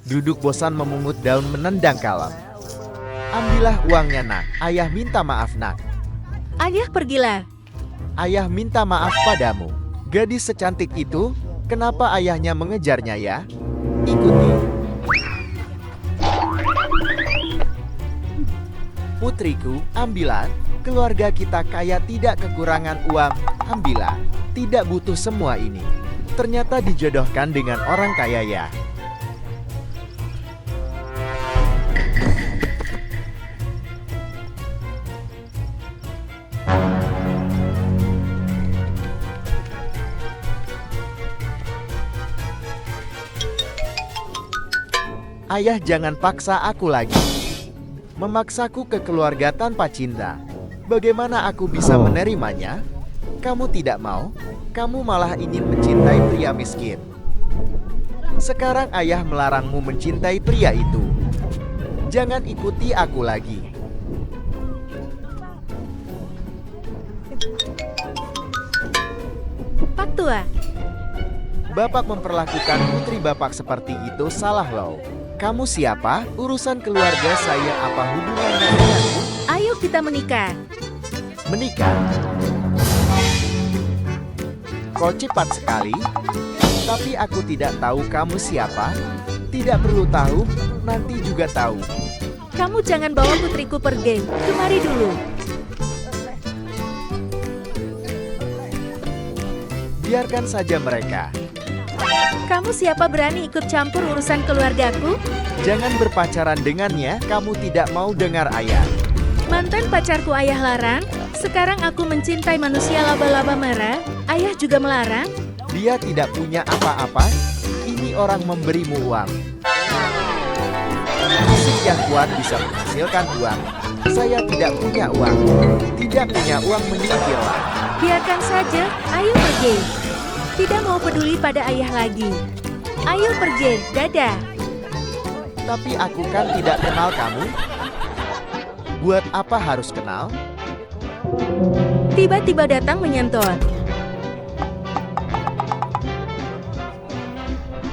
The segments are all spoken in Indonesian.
duduk bosan memungut daun menendang kalem. Ambillah uangnya nak, ayah minta maaf nak. Ayah pergilah. Ayah minta maaf padamu. Gadis secantik itu, kenapa ayahnya mengejarnya ya? Ikuti. Putriku, ambillah. Keluarga kita kaya tidak kekurangan uang. Ambillah. Tidak butuh semua ini. Ternyata dijodohkan dengan orang kaya ya. Ayah jangan paksa aku lagi. Memaksaku ke keluarga tanpa cinta. Bagaimana aku bisa menerimanya? Kamu tidak mau? Kamu malah ingin mencintai pria miskin. Sekarang ayah melarangmu mencintai pria itu. Jangan ikuti aku lagi. Pak Tua, Bapak memperlakukan putri bapak seperti itu salah loh. Kamu siapa? Urusan keluarga saya apa hubungannya denganmu? ayo kita menikah. Menikah? Kau cepat sekali. Tapi aku tidak tahu kamu siapa. Tidak perlu tahu, nanti juga tahu. Kamu jangan bawa putriku pergi. Kemari dulu. Biarkan saja mereka. Kamu siapa berani ikut campur urusan keluargaku? Jangan berpacaran dengannya, kamu tidak mau dengar ayah. Mantan pacarku ayah larang. Sekarang aku mencintai manusia laba-laba merah. Ayah juga melarang. Dia tidak punya apa-apa. Ini orang memberimu uang. Fisik yang kuat bisa menghasilkan uang. Saya tidak punya uang. Tidak punya uang menyingkirlah. Biarkan saja. Ayo pergi. Tidak mau peduli pada ayah lagi. Ayo pergi. Dadah. Tapi aku kan tidak kenal kamu. Buat apa harus kenal? Tiba-tiba datang menyentuh.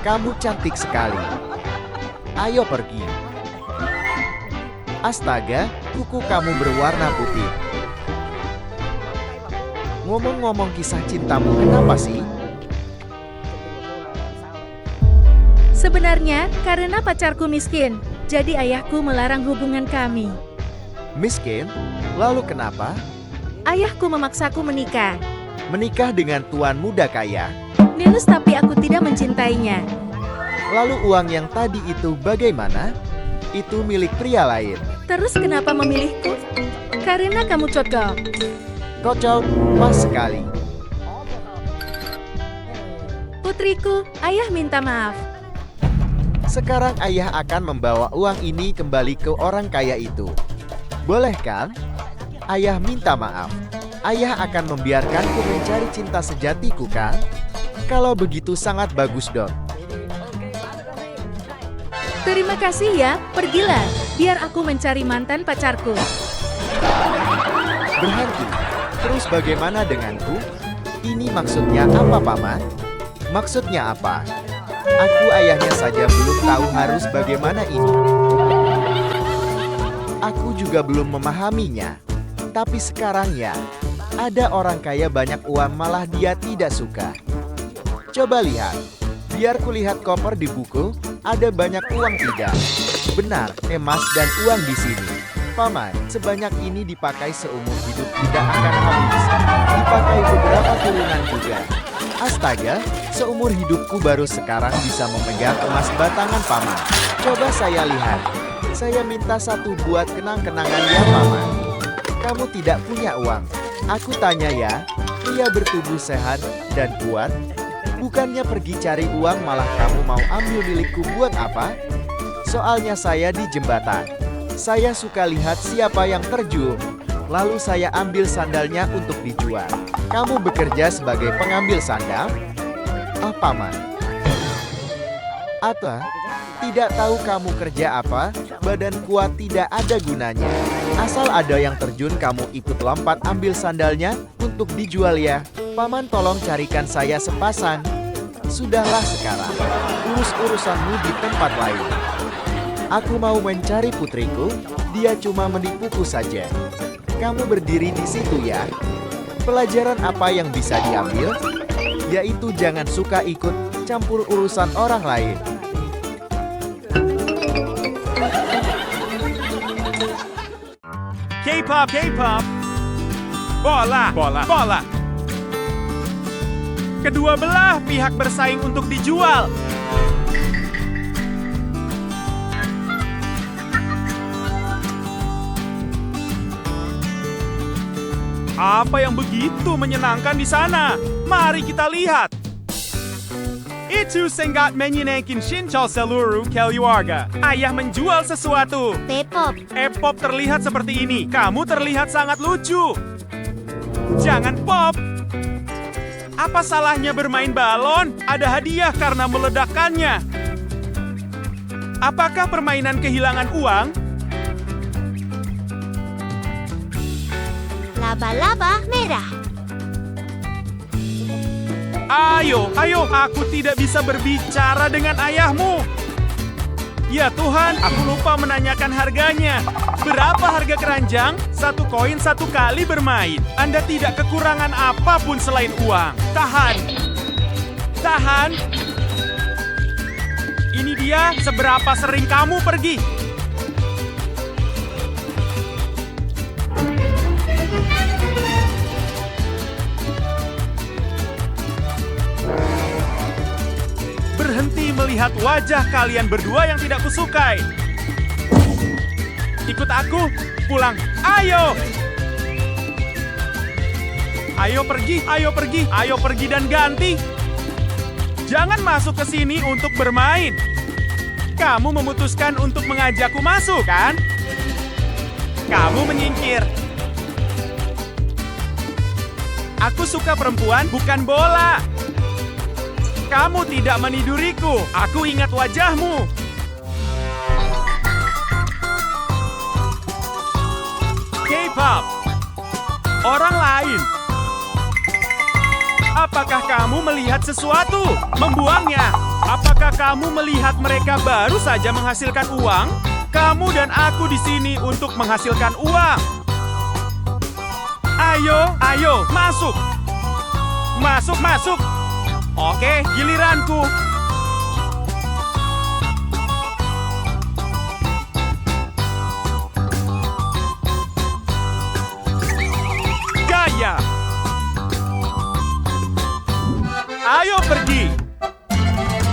Kamu cantik sekali. Ayo pergi. Astaga, kuku kamu berwarna putih. Ngomong-ngomong kisah cintamu, kenapa sih? Sebenarnya karena pacarku miskin, jadi ayahku melarang hubungan kami. Miskin? Lalu kenapa? Ayahku memaksaku menikah. Menikah dengan tuan muda kaya. Nilus tapi aku tidak mencintainya. Lalu uang yang tadi itu bagaimana? Itu milik pria lain. Terus kenapa memilihku? Karena kamu cocok. Kocok, pas sekali. Putriku, ayah minta maaf. Sekarang ayah akan membawa uang ini kembali ke orang kaya itu. Boleh kan? Ayah minta maaf. Ayah akan membiarkanku mencari cinta sejatiku kan? Kalau begitu sangat bagus dong. Terima kasih ya, pergilah. Biar aku mencari mantan pacarku. Berhenti. Terus bagaimana denganku? Ini maksudnya apa, Paman? Maksudnya apa? Aku ayahnya saja belum tahu harus bagaimana ini. Aku juga belum memahaminya. Tapi sekarang ya, ada orang kaya banyak uang malah dia tidak suka. Coba lihat. Biar kulihat koper di buku, ada banyak uang tidak. Benar, emas dan uang di sini. Paman, sebanyak ini dipakai seumur hidup tidak akan habis. Dipakai beberapa turunan juga. Astaga, seumur hidupku baru sekarang bisa memegang emas batangan Paman. Coba saya lihat. Saya minta satu buat kenang-kenangan ya Paman. Kamu tidak punya uang. Aku tanya ya, pria bertubuh sehat dan kuat? Bukannya pergi cari uang malah kamu mau ambil milikku buat apa? Soalnya saya di jembatan. Saya suka lihat siapa yang terjun. Lalu saya ambil sandalnya untuk dijual. Kamu bekerja sebagai pengambil sandal? Ah, Paman. Atau tidak tahu kamu kerja apa? Badan kuat tidak ada gunanya. Asal ada yang terjun kamu ikut lompat ambil sandalnya untuk dijual ya. Paman tolong carikan saya sepasang. Sudahlah sekarang. Urus urusanmu di tempat lain. Aku mau mencari putriku, dia cuma menipuku saja. Kamu berdiri di situ ya. Pelajaran apa yang bisa diambil? Yaitu jangan suka ikut campur urusan orang lain. K-pop, K-pop. Bola, bola, bola. Kedua belah pihak bersaing untuk dijual. Apa yang begitu menyenangkan di sana? Mari kita lihat. Itu sangat menyenangkan Shinchol seluruh keluarga. Ayah menjual sesuatu. P-pop. Pop terlihat seperti ini. Kamu terlihat sangat lucu. Jangan pop. Apa salahnya bermain balon? Ada hadiah karena meledakkannya. Apakah permainan kehilangan uang? Laba-laba merah. Ayo, ayo, aku tidak bisa berbicara dengan ayahmu. Ya Tuhan, aku lupa menanyakan harganya. Berapa harga keranjang? 1 koin 1 kali bermain. Anda tidak kekurangan apapun selain uang. Tahan. Tahan. Ini dia seberapa sering kamu pergi. Berhenti melihat wajah kalian berdua yang tidak kusukai. Ikut aku, pulang. Ayo! Ayo pergi, ayo pergi, ayo pergi dan ganti. Jangan masuk ke sini untuk bermain. Kamu memutuskan untuk mengajakku masuk, kan? Kamu menyingkir. Aku suka perempuan, bukan bola. Kamu tidak meniduriku. Aku ingat wajahmu. K-pop. Orang lain. Apakah kamu melihat sesuatu? Membuangnya. Apakah kamu melihat mereka baru saja menghasilkan uang? Kamu dan aku di sini untuk menghasilkan uang. Ayo, ayo, masuk. Masuk, masuk. Oke, giliranku. Gaya. Ayo pergi.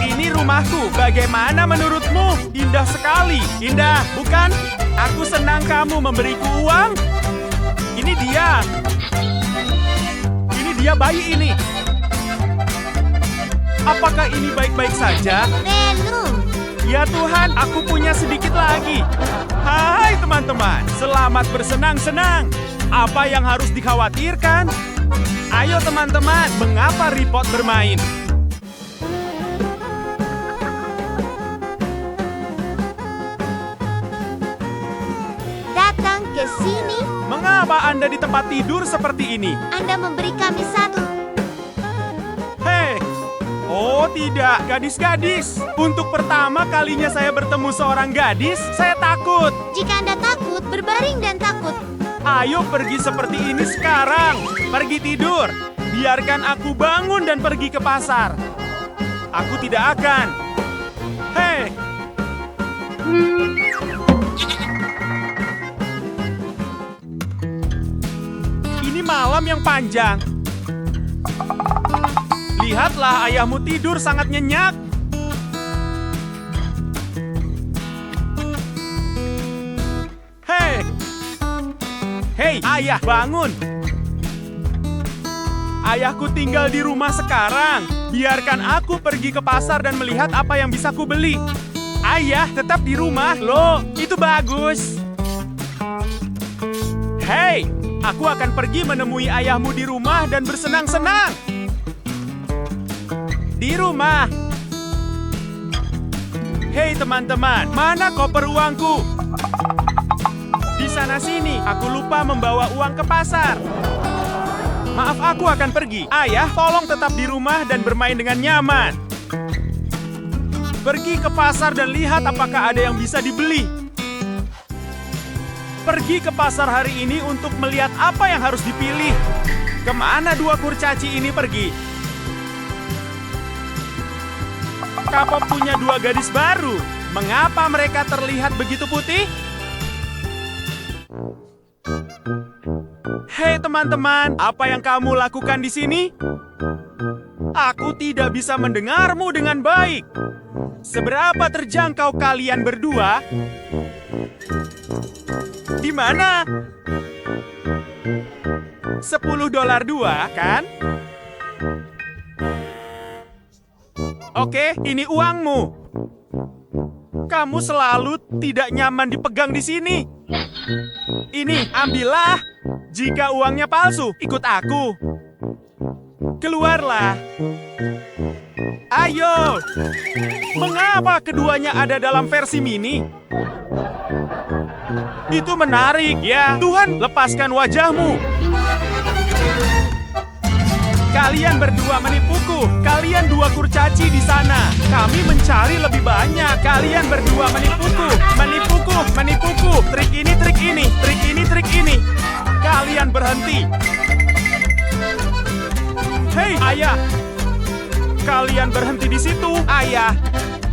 Ini rumahku. Bagaimana menurutmu? Indah sekali. Indah, bukan? Aku senang kamu memberiku uang. Ini dia. Ini dia bayi ini. Apakah ini baik-baik saja? Belum. Ya Tuhan, aku punya sedikit lagi. Hai teman-teman, selamat bersenang-senang. Apa yang harus dikhawatirkan? Ayo teman-teman, mengapa Repot bermain? Datang ke sini. Mengapa Anda di tempat tidur seperti ini? Anda memberi kami satu. Hei! Oh tidak, gadis-gadis. Untuk pertama kalinya saya bertemu seorang gadis, saya takut. Jika Anda takut, berbaring dan takut. Ayo pergi seperti ini sekarang. Pergi tidur. Biarkan aku bangun dan pergi ke pasar. Aku tidak akan. Hei! Ini malam yang panjang. Lihatlah, ayahmu tidur sangat nyenyak. Hei! Hei, ayah, bangun! Ayahku tinggal di rumah sekarang. Biarkan aku pergi ke pasar dan melihat apa yang bisa ku beli. Ayah tetap di rumah. Loh, itu bagus. Hei, aku akan pergi menemui ayahmu di rumah dan bersenang-senang. Di rumah. Hei teman-teman, mana koper uangku? Di sana sini, aku lupa membawa uang ke pasar. Maaf, aku akan pergi. Ayah, tolong tetap di rumah dan bermain dengan nyaman. Pergi ke pasar dan lihat apakah ada yang bisa dibeli. Pergi ke pasar hari ini untuk melihat apa yang harus dipilih. Kemana dua kurcaci ini pergi? Kapok punya dua gadis baru. Mengapa mereka terlihat begitu putih? Hei teman-teman, apa yang kamu lakukan di sini? Aku tidak bisa mendengarmu dengan baik. Seberapa terjangkau kalian berdua? Di mana? $10 kan? Oke, ini uangmu. Kamu selalu tidak nyaman dipegang di sini. Ini, ambillah. Jika uangnya palsu, ikut aku. Keluarlah. Ayo. Mengapa keduanya ada dalam versi mini? Itu menarik, ya. Tuhan, lepaskan wajahmu. Kalian berdua menipuku. Kalian dua kurcaci di sana. Kami mencari lebih banyak. Kalian berdua menipuku. Menipuku, menipuku. Trik ini, trik ini. Trik ini, trik ini. Kalian berhenti. Hei, ayah. Kalian berhenti di situ, ayah.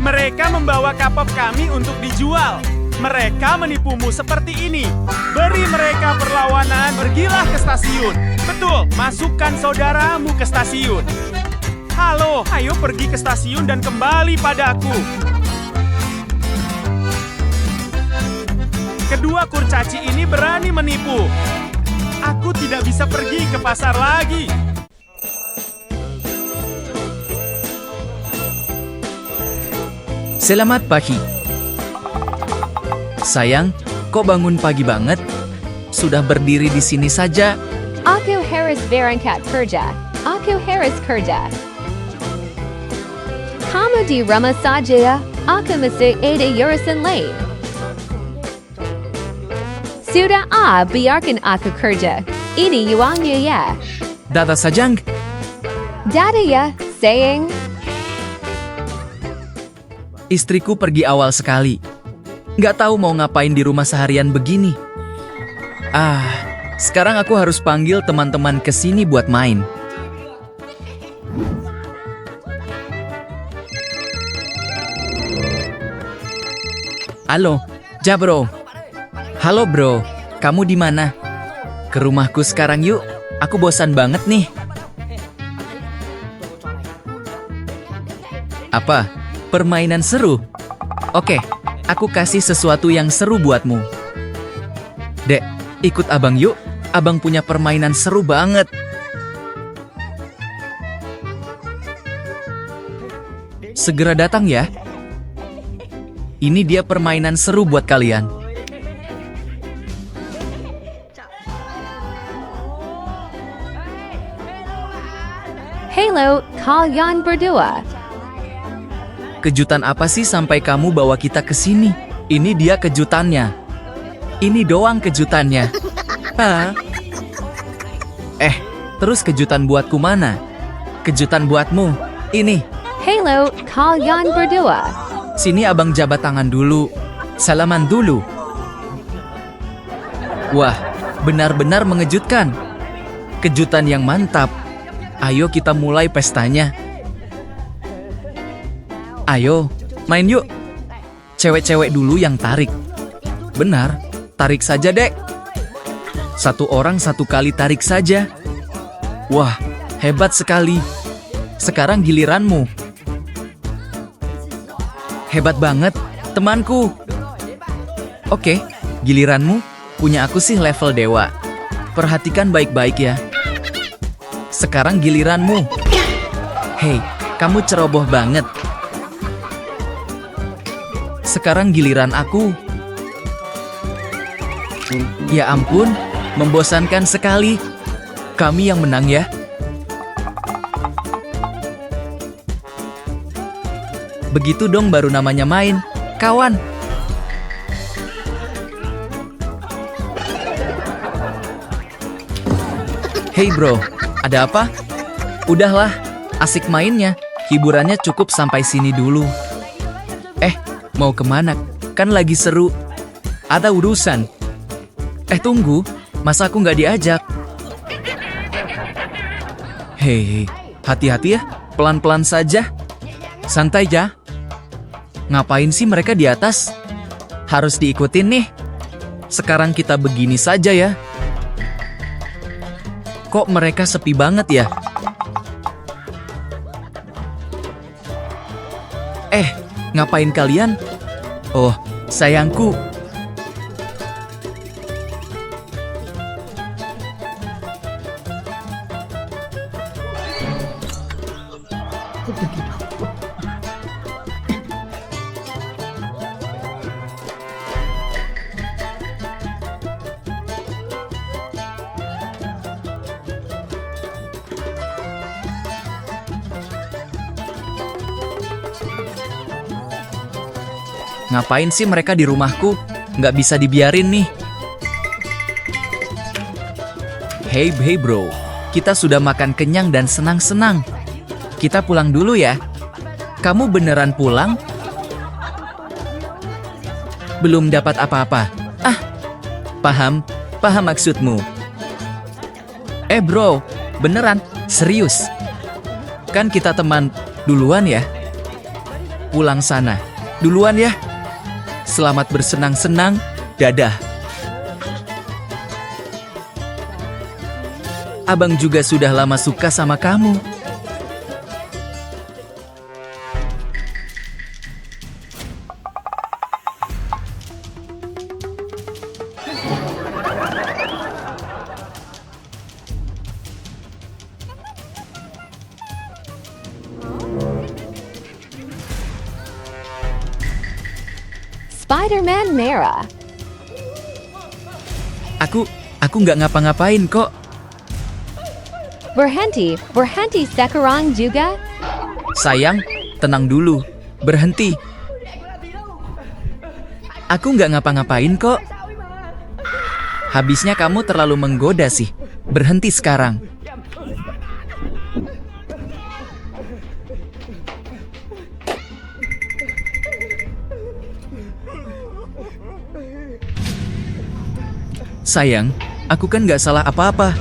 Mereka membawa kapok kami untuk dijual. Mereka menipumu seperti ini. Beri mereka perlawanan, pergilah ke stasiun. Betul, masukkan saudaramu ke stasiun. Halo, ayo pergi ke stasiun dan kembali padaku. Kedua kurcaci ini berani menipu. Aku tidak bisa pergi ke pasar lagi. Selamat pagi. Sayang, kok bangun pagi banget? Sudah berdiri di sini saja. Aku harus berangkat kerja. Aku harus kerja. Kamu di rumah saja. Aku mesti ada urusan lain. Sudah biarkan aku kerja. Ini uangnya ya. Dada sajang. Dada ya, sayang. Istriku pergi awal sekali. Nggak tahu mau ngapain di rumah seharian begini. Sekarang aku harus panggil teman-teman ke sini buat main. Halo, Jabro. Halo bro, kamu di mana? Ke rumahku sekarang yuk. Aku bosan banget nih. Apa? Permainan seru? Oke, aku kasih sesuatu yang seru buatmu. Dek, ikut abang yuk. Abang punya permainan seru banget. Segera datang ya. Ini dia permainan seru buat kalian. Halo, kalian berdua. Kejutan apa sih sampai kamu bawa kita ke sini? Ini dia kejutannya. Ini doang kejutannya. Terus kejutan buatku mana? Kejutan buatmu. Ini. Halo, kalian berdua. Sini abang jabat tangan dulu. Salaman dulu. Wah, benar-benar mengejutkan. Kejutan yang mantap. Ayo kita mulai pestanya. Ayo, main yuk. Cewek-cewek dulu yang tarik. Benar, tarik saja dek. Satu orang satu kali tarik saja. Wah, hebat sekali. Sekarang giliranmu. Hebat banget, temanku. Oke, giliranmu. Punya aku sih level dewa. Perhatikan baik-baik ya. Sekarang giliranmu. Hei, kamu ceroboh banget. Sekarang giliran aku. Ya ampun, membosankan sekali. Kami yang menang ya. Begitu dong baru namanya main, kawan. Hey bro, ada apa? Udahlah, asik mainnya. Hiburannya cukup sampai sini dulu. Mau kemana? Kan lagi seru. Ada urusan. Tunggu. Masa aku nggak diajak? Hei, hati-hati ya. Pelan-pelan saja. Santai ya. Ngapain sih mereka di atas? Harus diikutin nih. Sekarang kita begini saja ya. Kok mereka sepi banget ya? Ngapain kalian? Oh, sayangku. Ngapain sih mereka di rumahku? Nggak bisa dibiarin nih. Hey bro, kita sudah makan kenyang dan senang-senang. Kita pulang dulu ya. Kamu beneran pulang? Belum dapat apa-apa. Paham maksudmu. Bro, beneran, serius. Kan kita teman, duluan ya. Pulang sana, duluan ya. Selamat bersenang-senang, dadah. Abang juga sudah lama suka sama kamu. Spider-Man merah. Aku nggak ngapa-ngapain kok. Berhenti sekarang juga. Sayang, tenang dulu. Berhenti. Aku nggak ngapa-ngapain kok. Habisnya kamu terlalu menggoda sih. Berhenti sekarang. Sayang, aku kan nggak salah apa-apa.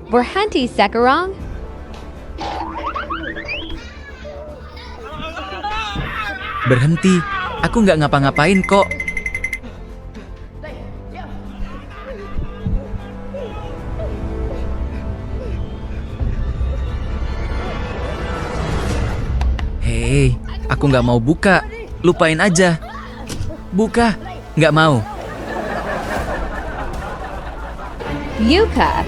Berhenti sekarang. Berhenti, aku nggak ngapa-ngapain kok. Hei, aku nggak mau buka. Lupain aja. Buka, nggak mau. Yuka.